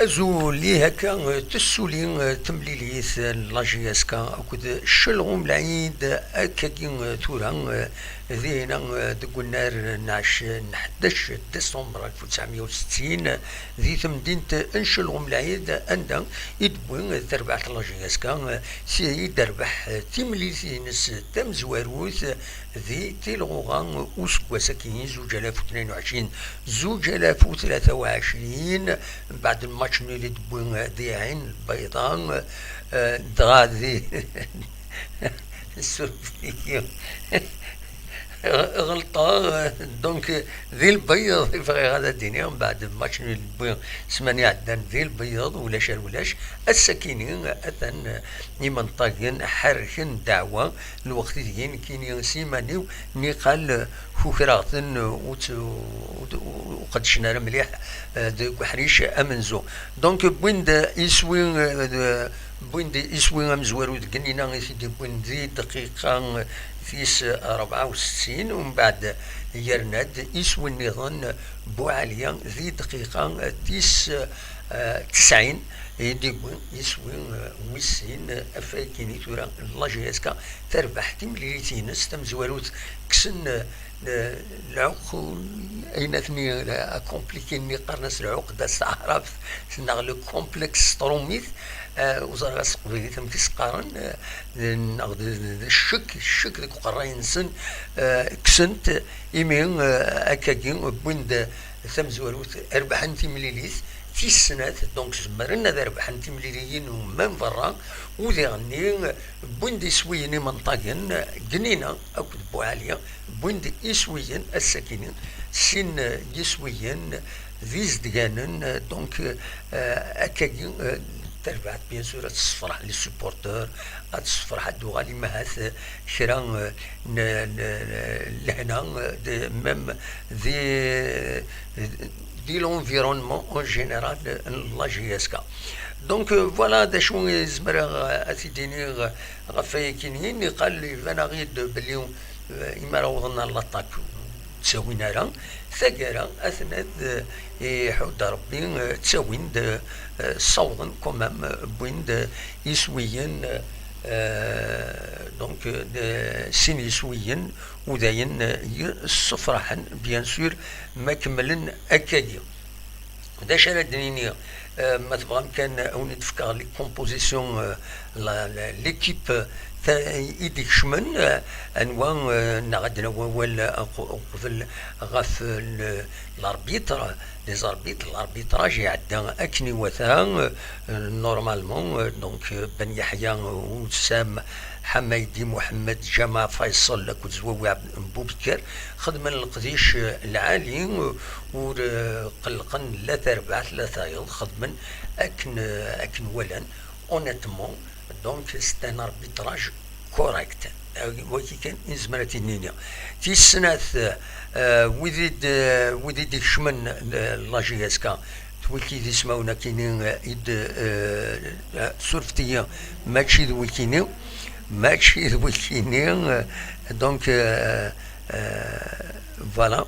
أزولي هكا تسولي تمليليث لاجياسكا أكد شلغم العيد أكاكين ثورا ذينا دقنار نعش نحدش ديسمبر 1960 ذي تمدينة انشلغم العيد أندا يدبوين تربح لاجياسكا سي دربح تمليثي نس تمزواروث ذي تلغوغان أسكوا ساكين 2022 2023 بعد الماتش اللي دبوين ذي عين البيضاء دغادي السورفية غلطة دونك ذي البيض يبغي هذا الدنيا من بعد الماتش اللي دبوين سماني عدن ذي البيض ولاش السكينين أثن يمنطقين حركن دعوة الوقت ديين كيني سيمانيو نقال فكراتن وقد شنار مليح دو حريش أمنزو دونك بوين يسوي مزوارو دقنينا سيدي بوين ذي دقيقة فيس 64 ومن بعد يرند يسوي النظام بوعليا ذي دقيقة تيس 90 يديبون يسوي ويسين أفاكيني تورا لاجياسكا تربح تمليتين ستمزواروت كسن العق أين ثني كومبليكيني قرنس العق دا استعرف نغلو كومبلكس طروميث وزارة سقبيلي ثم في سقارن نغد الشك ذيك قراين سن كسنت يمين أكاكين بوند ثم زواروت أربحن تمليليث في السنة دونك زمرنا ذا ربحن تمليليين ومن برا وذي غني بوند يسويني منطقين جنينة أو بوعالية بوند يسويين الساكنين سن يسويين ذي زدقانن دونك أكاكين تربعت بيان سور تصفرح لي سبورتور تصفرح الدوغالي مهاث شرا لهنا ميم دي l'environnement en général la GSK. Donc voilà des choses زمرا أثيديني غفاي كينين قال لي أنا غيد بلي إما وضنا لطاك تساوينا راه ثقرا أثناء حود ربي تساوين صوضا كمام بوين يسويين دونك سين يسويين وداين الصفرحن بيان سور ما كملن أكاديا داش على الدنيا ما تبغى كان او نتفكر لي كومبوزيسيون ليكيب يديك شمن انواع نغدنا ولا قبل غف الاربيتر لي زاربيت الاربيتراج يعدى اكني وثان نورمالمون دونك بن يحيى وسام حميدي محمد جمال فيصل كوزوي بوبكر خدم القديش العالي وقلقن لا تربع ثلاثة يض خدمن اكن ولن اونيتمون دونك ستان اربيتراج كوريكت وكي كان زمرتي نينيا في السنة وذي شمن لاجياسكا تولكي دي سماونا كينين إد سورفتيا ماشي ذوي كينين دونك فوالا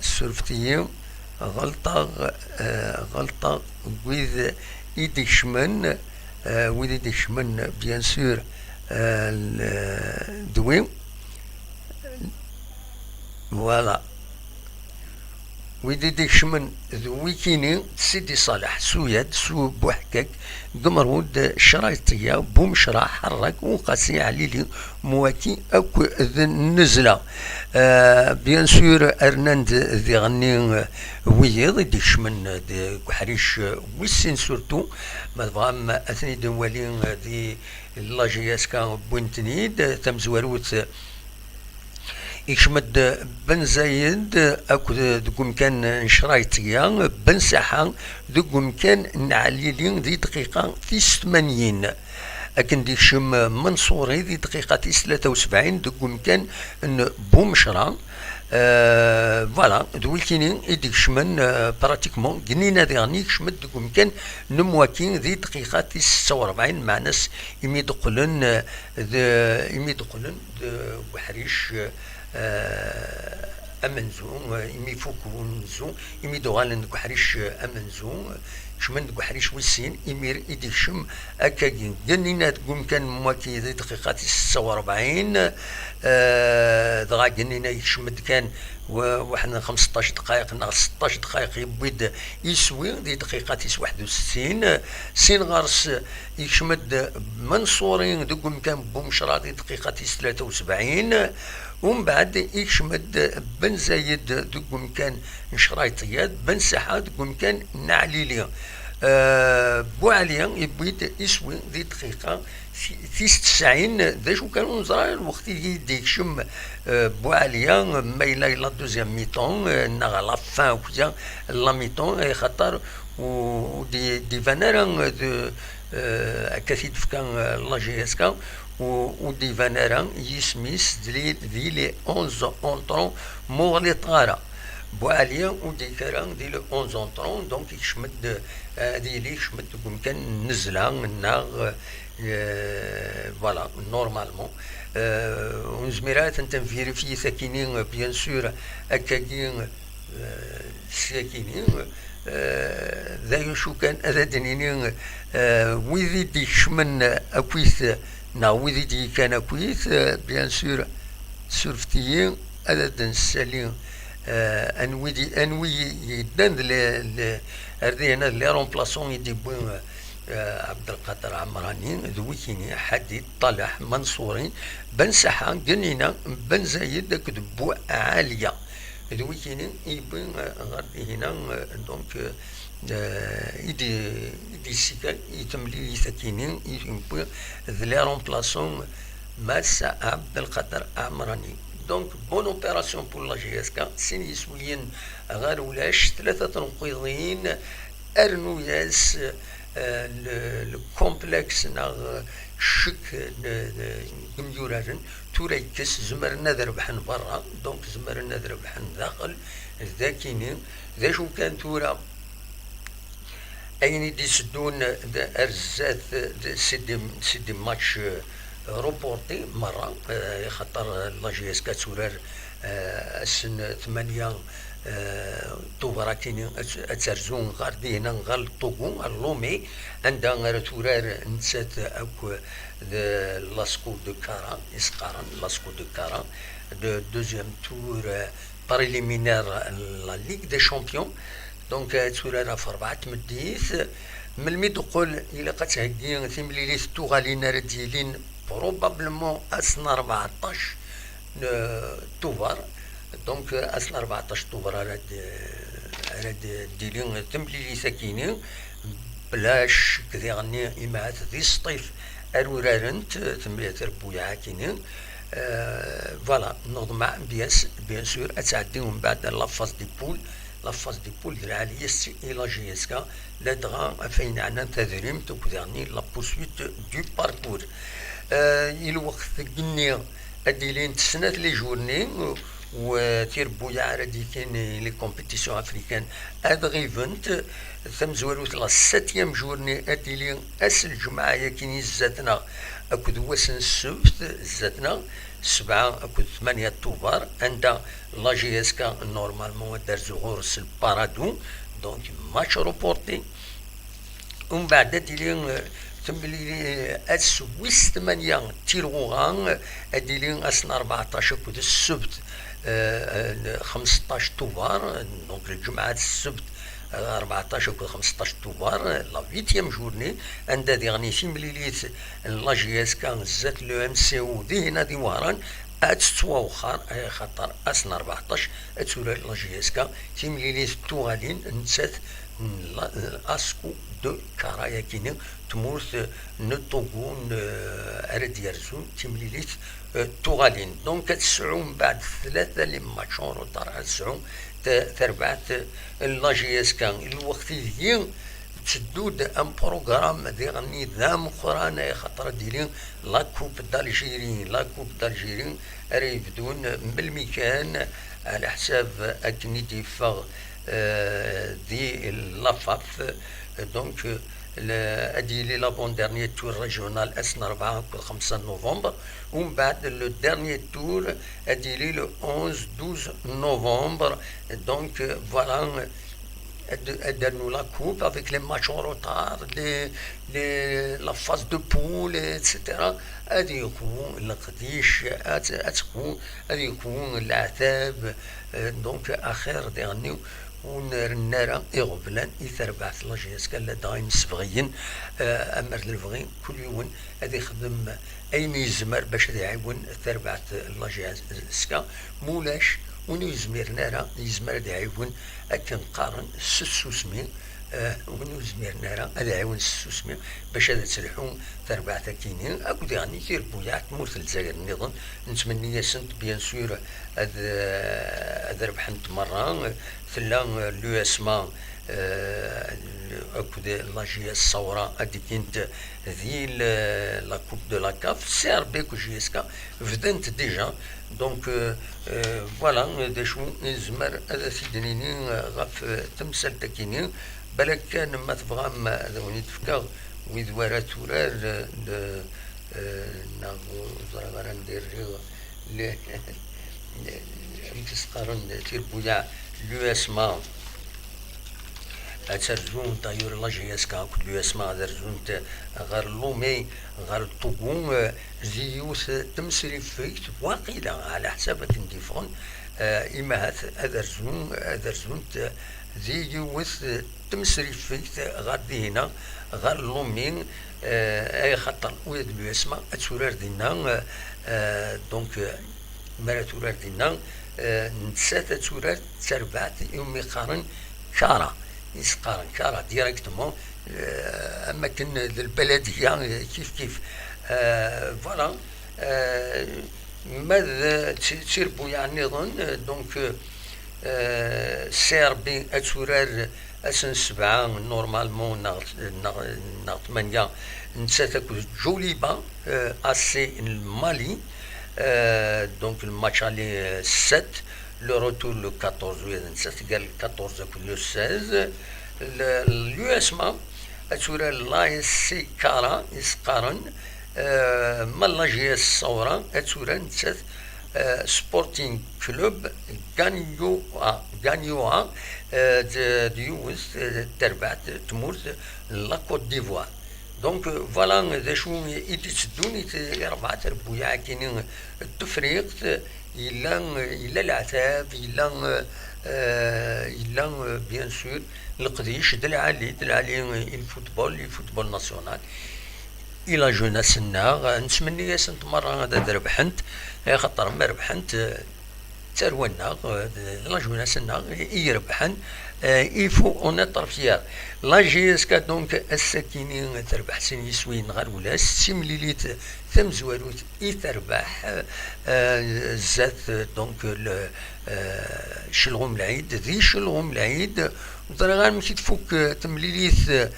سورفتيا غلطة وذ إيدي شمن وذي شمن بيان سور دوي فوالا ويدي شمن ذويكيني سيدي صالح سويد سو بوحكك قمرود شرايطية بومشرا حرك وقاسي عليلي مواكي اكو النزلة بيان سور ارناند ذي غني ويض دي شمن ذي حريش ويسين سورتو مضغام اثني دوالين ذي لاجياسكا بوينتنيد تمزوروت يشمد بن زايد اكو دقوم كان شرايطيا بن ساحة دقوم كان نعليلين ذي دقيقة في 80 لكن ديك شم منصوري ذي دقيقة في 73 دقوم كان بومشرا فوالا دويكينين يديك شمن براتيكمون قنينا ذي غنيك شمد دقوم كان نمواكين ذي دقيقة في 46 مع ناس يميدقلن وحريش امنزو يمي فوكو نزو يمي دوغال ندك حريش امنزو شمن دك حريش وسين يمير يدي شم اكاكين جنينا تقوم كان مواكي دقيقة 46 دغا جنينا يشمد كان وحنا 15 دقائق ناغ 16 دقائق يبيد يسوي دي دقيقة 61 سين غارس يشمد منصورين دقوم كان بومشرا دي دقيقة 73 ومن بعد يشمد بن زايد دقوم كان نشرايطيات بن ساحة دقوم كان نعليليا بوعليا يبيد يسوي دي دقيقة 90 ذا شو كانوا نزرع الوقت يديك شم بوعليا مايلا لا دوزيام ميتون نغا لا فان وكذا لا ميتون خاطر ودي فانيرا كثير كان لا جي اس كا ودي فانيرا يسميس دي لي 11 اونطرون مور لي طارا بوعليا ودي كران دي لي 11 اونطرون دونك يشمد هذه لي يشمد كان نزلها ناغ فوالا نورمالمون ونزميرات انت فيريفي ساكنين بيان سور هكاكين ساكنين ذا يشو كان هذا دنينين ويذي دي شمن اكويث نا ويذي دي كان اكويث بيان سور سورفتيين هذا دنسالين انوي يدان اردينا لي رومبلاسون يديبون عبد القادر عمراني ذويكيني حديد طلح منصوري بن ساحة جنينا بن زايد كدبو عالية ذويكيني يبين غادي هنا دونك يدي سيكا يتملي يثكيني يبين ذلي رومبلاسون ماسا عبد القادر عمراني دونك بون اوبيراسيون بور لا جي اس كا سين يسويين غير ولاش ثلاثة نقيضين ارنو ياس الكومبلكس ناغ شك جمجوراتن توريكس زمرنا ذربحن برا دونك زمرنا ذربحن داخل ذاكينين ذا شو كان تورا اين دي سدون ارزات سيدي ماتش روبورتي مرة خطر لا جي اس كاتسورار السن 8 توبراكيني اتسرزون غاردي هنا غال طوغون اللومي عندها غير تورار نسات اكو لاسكو دو كارا اسقارن لاسكو دو كارا دوزيام تور بريليمينير لا ليغ دي شامبيون دونك تورار في 4 تمديث ملي تقول الا قتهكي ثمليليت توغالينا رديلين بروبابلمون اسنا 14 توفر دونك اصلا 14 طوبر راد ديلين تمليلي ساكينين بلاش كذي غني إماعات ذي الصيف أرورارنت تملي تربويا عاكينين فوالا نوضمع بيان سور أتعدي من بعد لافاز دي بول العالية إلى جيسكا لا دغا فين عنا تدريم تكذي لا بورسويت دو باركور الوقت قلنا أديلين تسنات لي جورني وتير بويا عردي كاين لي كومبيتيسيون افريكان هاد غيفنت ثم زوالوت لا 7 جورني اديلي اس الجمعه كاين زاتنا اكد وسن السبت زاتنا 7 اكد 8 اكتوبر عند لا جي اس كا نورمالمون دار زغورس البارادو دونك ماتش روبورتي ومن بعد اديلي تملي السويس 8 تيروغان اديلي اسنا 14 كد السبت 15 اكتوبر دونك الجمعة السبت 14 و 15 اكتوبر لا 8 جورني عند ديغني في مليليت لا جي اس كان زات لو ام سي او دي هنا دي وهران اتسوا وخار خاطر اسنا 14 اتسورا لا جي اس كان في مليليت توغالين نسات اسكو دو كارايا كينين تمورث نطوغون ارد يرزون تمليليت توغالين دونك تسعو من بعد 3 لي ماتشون روطار تسعو تربعت لا جي اس كان الوقت ديال تسدود ان بروغرام ديال نظام اخرى خاطر ديالين لا كوب دالجيري راه يبدون بالمكان على حساب اكني ديفاغ دي لافاف دونك ادي لي لابون ديرني تور ريجيونال اس 4 5 نوفمبر، ومن بعد لو ديرني تور ادي لي لو 11 12 نوفمبر. دونك فوالا nous la coupe avec les matchs en retard, la phase de poule, etc. هذه يكون القديش، هذه يكون العتاب. دونك اخر ديرني ونرى يغبلان يتربعث لاجيسكا لا داين سبغيين امر الفغي كل يوم هذا يخدم اي ميزمر باش يعاون تربعث لاجيسكا مولاش ونو يزمير نارا يزمر يعاون اكن قارن سسوسمي ونو يزمير نارا هذا يعاون سسوسمي باش هذا تلحون تربعث كينين اكو ديغني كير بويا تمورت الجزائر النظام. نتمنى سنت بيان سور هذا ربحنت مره ثلا لو اسما اكو لاجي الصوره هذيك كنت ذي لا كوب دو لا كاف سير بيكو جيسكا بدنت ديجا. دونك فوالا داشو نزمر هذا سيدنيني غاف تمثال تاكيني بالك كان ما تبغى ما ذوني تفكر ويد ورا تورار ناغو زرا ندير لي تسقرن تير بويا لو اسما اترجون طيور لاجيسكا لو اسما درجون غير لومي غير طوبون زيوس تمسري فيك واقيلا على حسابك نديفون اما ادرجون زيوس تمسري فيك غادي هنا غير لومين اي خطر ويد لو اسما اتسورار دينا. دونك مرا تورار دينا نتسات تورار تربعت يومي قارن كارا يسقارن كارا ديريكتومون. اما كن البلديه كيف فوالا ماذا تسير بويا النظام. دونك سيربي اتورار اسن 7 نورمالمون ناغ 8 نتسات جوليبا اسي المالي. دونك الماتش علي 7 لو روتور لو 14 ويا نسات قال 14 كل 16 اليو اسما اتورا لا سي كارا يسقارن مالاجي الصورة اتورا نسات سبورتين كلوب غانيوها ديوز تربعت تمورت لا كوت ديفوار. دونك فوالا ذا شو يتسدون يربع تربويا كاينين التفريق إلا العتاب إلا بيان سور القديش دلعالي الفوتبول ناسيونال إلى جوناسنا. نتمنى ياسنت مرة هذا ربحنت خاطر ما ربحنت ترونا لا جوناسنا يربحن يفو اون اتر فيار لا جيسكا. دونك الساكنين تربح سن يسوين غير ولا سيمليليت ثم زواروت تربح زات. دونك شلغم العيد ذي شلغم العيد غير ماشي تفوك تمليليت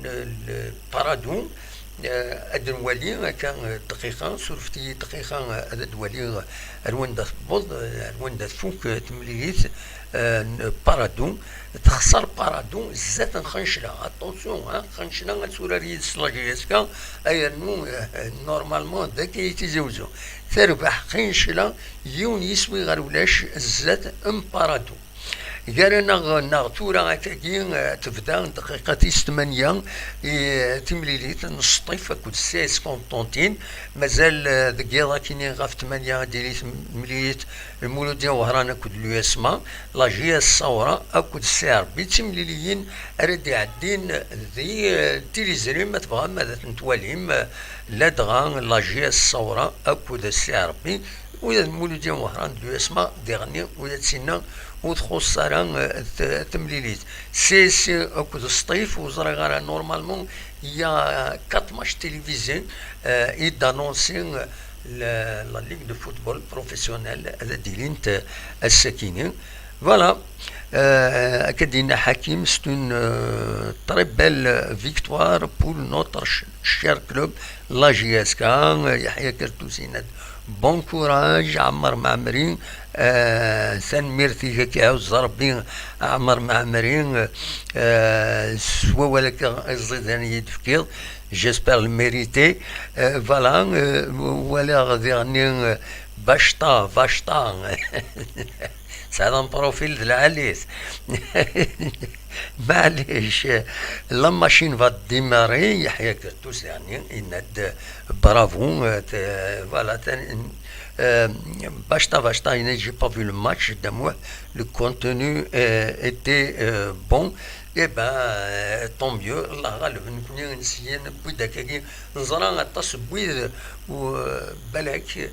البارادون الدولي كان دقيقة سورفتي دقيقة الدولي الوندا تبوض الوندا تفوك تمليت بارادون تخسر بارادون زات خنشلة اتونسيون خنشلة سوراري سلاجيسكا اي نو نورمالمون داك يتزوجو تربح خنشلة يون يسوي غير ولاش زات بارادون. قالنا نغتورا هكاكي تبدا دقيقة 8 تمليليت نصطيف كود 16 كونطونتين مازال دقيقة كيني غاف 8 ديريت مليليت المولودية وهرانا كود لو اسما لاجيا الصورة اكود سي ار بي تمليليين راد يعدين ذي تيليزري ما تبغى ماذا نتواليم لا دغا لاجيا الصورة اكود سي ار بي ويا المولودية وهران لو اسما ديغني ويا تسينا وتخص راه تمليليت سي اكود الصيف وزرا غير نورمالمون يا 4 ماتش تيليفزيون يدانونسي لا ليغ دو فوتبول بروفيسيونيل هذا ديلينت الساكنين. فوالا كدينا حكيم ستون تري بيل فيكتوار بور نوتر شير كلوب لا جي اس كا يحيى كرتوسينات بون كوراج عمر معمرين. سنميرتي كيعاوز ربي عمر معمرين. سوا ولك الزيدانية تفكير جيسبر الميريتي. فوالا ولا غادي غني باشطا باشطا. هذا بروفيل العاليس. معليش لا ماشين فا ديماري يحيى كرتوس يعني يناد برافو. فوالا باشطا باشطا j'ai pas vu le match d'amour, le contenu était bon. اي با طون ميو الله غالب نكون نسيان بويدا كاكي نزرا غطاس بويد وبالك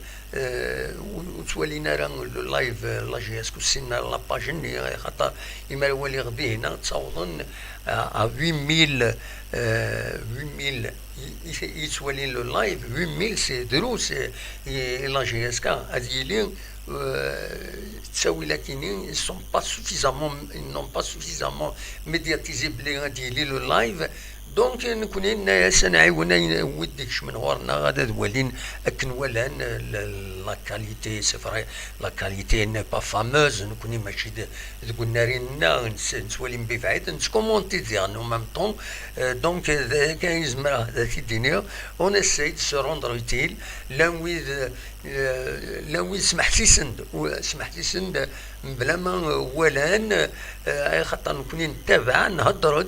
وتولينا راه اللايف لا جي اس كوسينا لا باجني خاطر يما ولي غبي هنا تصاوضن 8000 8000 يتولي لو لايف 8000 سي دروس لا جي اس كا هذه لي تساوي لكن ils n'ont pas suffisamment médiatisé بلي غادي يلي لو لايف. دونك نكون سنعاون وديكش من ورنا غادا دولين اكن ولان لا كاليتي سي فري لا كاليتي ني با فاموز نكون ماشي تقول نارينا نتولي بفعيد نتكومونتي ديال نو ميم طون. دونك كاين يزمر هذا تيديني اون اساي دو سو روندر اوتيل لا ويد سمحتي سند بلا ما ولان خاطر نكون نتابع نهضر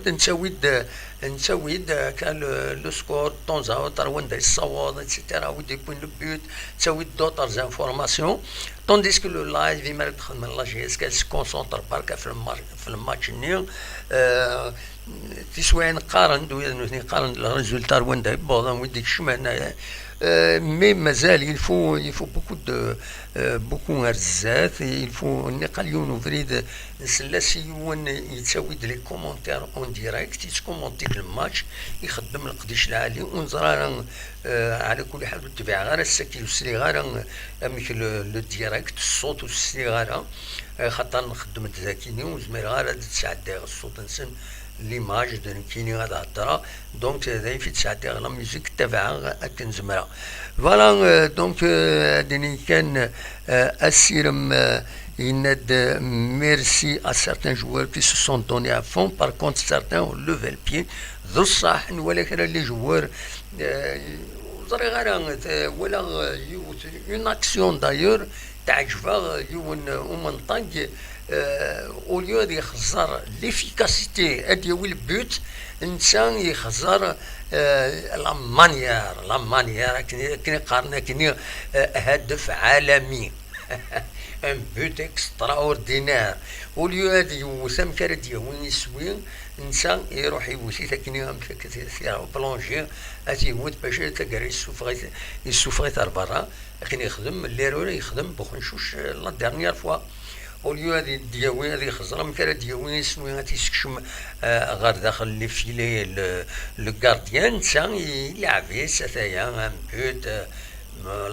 نسويد كان لو سكور طونزا وطر وين يصوت اتسيتيرا ودي يكون لو بيوت تسوي دوطرز انفورماسيون. طونديس كو لو لايف يما تخدم لا جي اس كال سكونسونتر بركا في الماتش نيو. تسوى نقارن نقارن الريزولتا وين يبوظ وديك الشمال. مي مازال يلفو بوكو هرزات يلفو نقاليون وفريد سلاسيون يتساوي لي كومونتير اون ديريكت يتكومونتي الماتش يخدم القديش العالي ونزرا على كل حال تبع غير السكي وسلي غير مثل لو ديريكت الصوت وسلي غير خاطر نخدم تذاكيني وزمير غير 9 دقائق الصوت نسن ليماج دون كيني غادا هضرا. دونك هذا في 9 دقائق لا ميوزيك تبعها اكن زمرا. فوالا دونك هادي كان السيرم يناد ميرسي à certains joueurs qui se sont donnés à fond. Par contre certains ont levé le pied ذو الصح ولكن اللي جوار ولا اون اكسيون دايور تعجبها يون ومن طنج او ليو دي يخزر ليفيكاسيتي ادي ويل بوت انسان يخزر لا مانيير كني قارنا كني هدف عالمي ان بوت اكسترا اوردينير. وليو هادي يوسم كرديه وين يسوي انسان يروح يوسي ثكني هم كثير بلونجي اتيموت باش تلقى يسوفغي تاع برا لكن يخدم الليرو يخدم بخنشوش لا ديرنيير فوا. وليو هادي دياوي هادي خزرة مكان دياوي يسوي هادي يسكشم غير داخل لي فيلي لو غارديان نسان يلعب فيه ستايا ان بوت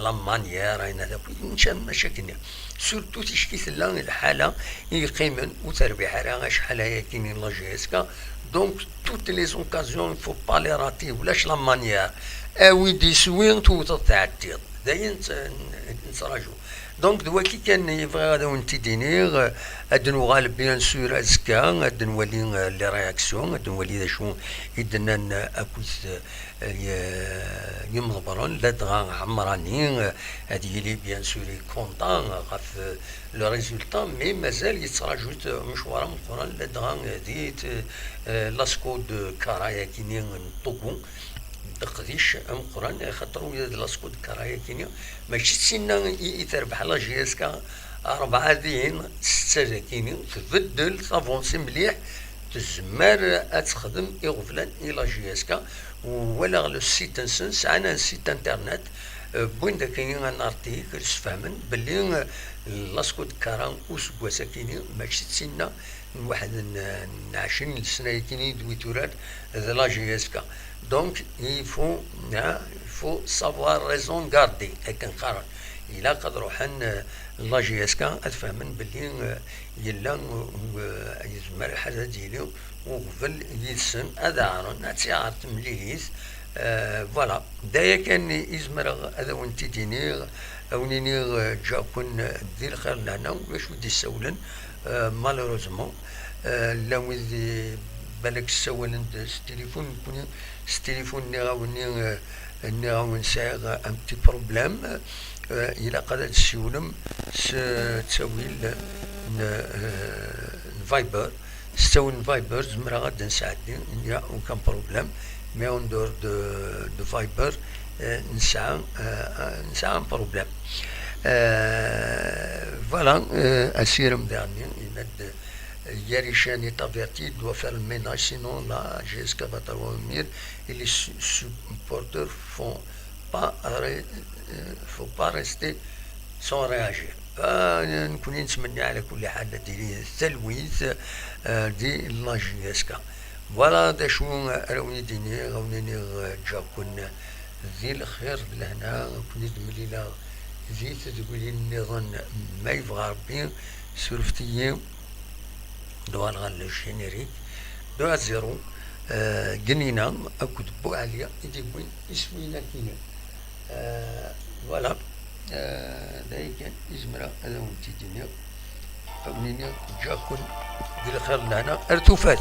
لا مانيير هنا هذا نشان مشاكلنا سورتو تشكي ثلا الحاله يقيمن وتربيح راه شحال هي كاينين لا جي اس كا. دونك توت لي زونكازيون فو با لي راتي ولاش لا مانيير اوي دي سوين تو تعدي داين نتراجو. دونك دلوقتي كان يبغي هذا وانت دينير هاد نغالب بيان سور ازكا هاد نولي لي رياكسيون هاد نولي شو يدنا اكوس يمضبرون لا دغا عمراني هادي لي بيان سور كونطان غاف لو ريزولتا مي مازال يتراجوت مشوار من القران لا دغا هادي لاسكو دو كارايا كيني طوكو تقديش ام قران خاطرو لاسكو دو كارايا كيني ماشي سينا يتربح لا جي اس كا 4 دين 6 كيني تبدل تافونسي مليح تزمر تخدم يغفلان الى جي اس كا. ولا لو سيت نسنس انا سيت انترنت بوين دا كاين ان ارتيكل فهمن باللي لاسكو دو كاران وسكواسا كيني ماشي سينا واحد 20 سنه كيني دويتورات لا جي اس كا. Donc il faut savoir raison garder هكا نقارن إلا قد روحن لا جي اس كا أتفهمن باللي يلا يزمر حاجة ديالو وقبل يسن هذا عارن عرفت مليليز. فوالا دايا كان يزمر هذا وانت ديني أونيني جاكون دي الخير لهنا واش ودي سولن مالوروزمون لا وذي بالك سولن التليفون كوني التليفون ني غاون سايغ ان بتي بروبليم إلا قدرت تسولم تسوي الفايبر ستون فايبر زمرا غادا نساعدني يا اون بروبليم مي اون دور دو فايبر نسعى ان بروبليم فوالا اسيرم داني Yarichen est averti, doit faire le ménage, sinon la GSK va t'avoir et les supporters faut pas rester sans réagir. نكون نتمنى على كل حال ديال التلويث دي لا جي اس كا فوالا دا شو راوني ديني غاونيني جاكون ذي الخير لهنا كنت مليلا ذي تقولي النظام ما يبغى ربي سولفتي دوال غال الجينيريك 2-0 قنينا اكو بو عليا يدي وين يسوينا كينا فوالا دايك يزمرا انا ونتي دنيا فمنين جاكون ديال الخير لهنا ارتفات